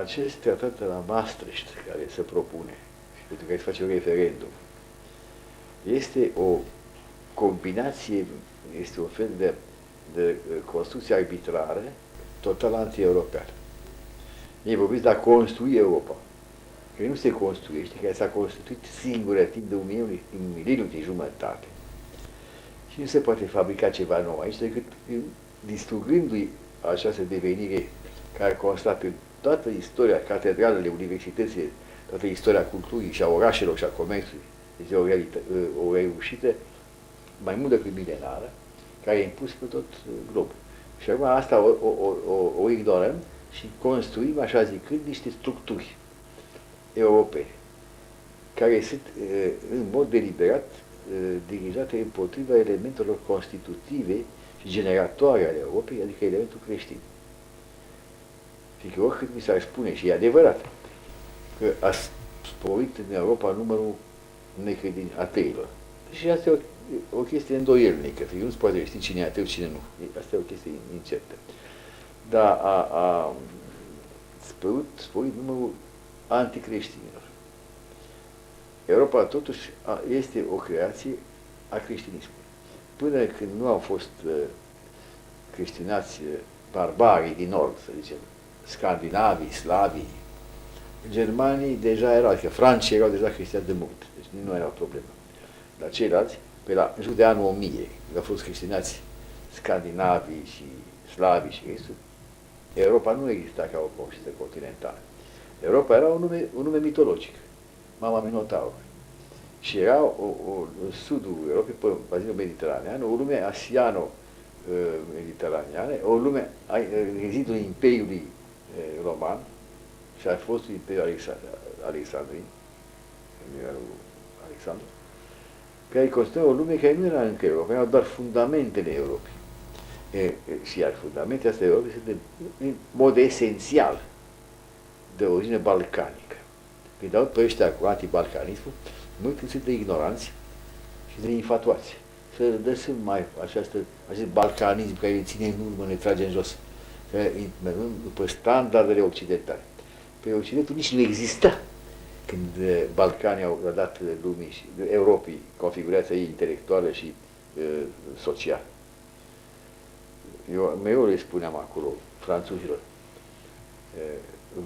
acest tratat de la Maastricht, care se propune și pentru care se face un referendum, este o combinație, este un fel de construcție arbitrară, total anti-europeană. Ei vorbiți de a construi Europa, care nu se construiește, care s-a constituit singură timp de un mileniu de jumătate. Și nu se poate fabrica ceva nou aici decât distrugându-i această devenire care a constat pe toată istoria catedralele, universitățile, toată istoria culturii și a orașelor și a comerțului. Este o reușită mai mult decât milenară, care a impus pe tot globul. Și acum asta o ignorăm și construim, așa zicând, niște structuri europene, care sunt în mod deliberat dirijate împotriva elementelor constitutive și generatoare ale Europei, adică elementul creștin. Fiindcă oricât mi s-ar spune, și e adevărat, că a sporit în Europa numărul ateilor. Și asta e o chestie îndoielnică, fiindcă nu se poate ști cine e ateu, cine nu. Asta e o chestie incertă. Dar a sporit numărul anticreștinilor. Europa, totuși, este o creație a creștinismului. Până când nu au fost creștinați barbarii din nord, să zicem, scandinavii, slavii, germanii deja erau, adică francii erau deja creștini de mult, deci nu era o problemă. Dar ceilalți, în jur de anul 1000, când au fost creștinați scandinavii și slavii și restul, Europa nu exista ca o conștiință continentală. Europa era un nume mitologic, Mama Minotaur. Și era în sudul Europei, pe bazinul mediteranean, o lume asiano-mediteraneană, o lume rezidul Imperiului Roman și a fostul Imperiu Alexandrin, Alexandru, care constituie o lume care nu era încă Europa, erau doar fundamentele Europei. Și iar fundamentele astea Europei sunt în mod esențial de origine balcanică. Când aud pe ăștia cu antibalcanismul, mulți sunt de ignoranți și de infatuați. Să lăsăm mai acest balcanism care ne ține în urmă, ne trage în jos, după standardele occidentale. Pe Occidentul nici nu exista când Balcanii au dat lumii și Europei configurația ei intelectuală și socială. Eu mereu le spuneam acolo, franțuzilor,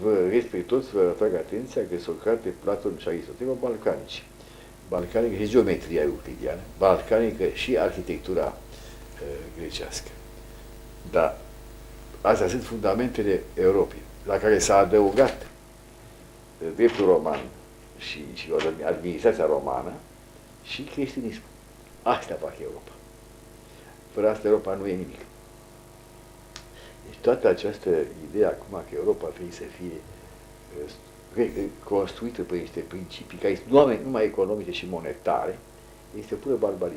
vă respectos, vă atrag atenția că Socrate, Platon și Aristotel au balcanici. Balcanică și geometria euclidiană, balcanică și arhitectura grecească. Dar astea sunt fundamentele Europei, la care s-a adăugat dreptul roman și administrația romană și creștinismul. Asta fac Europa. Fără asta Europa nu e nimic. Deci toată această idee acum că Europa trebuie să fie construită pe niște principii care sunt numai economice și monetare, este pură barbarie.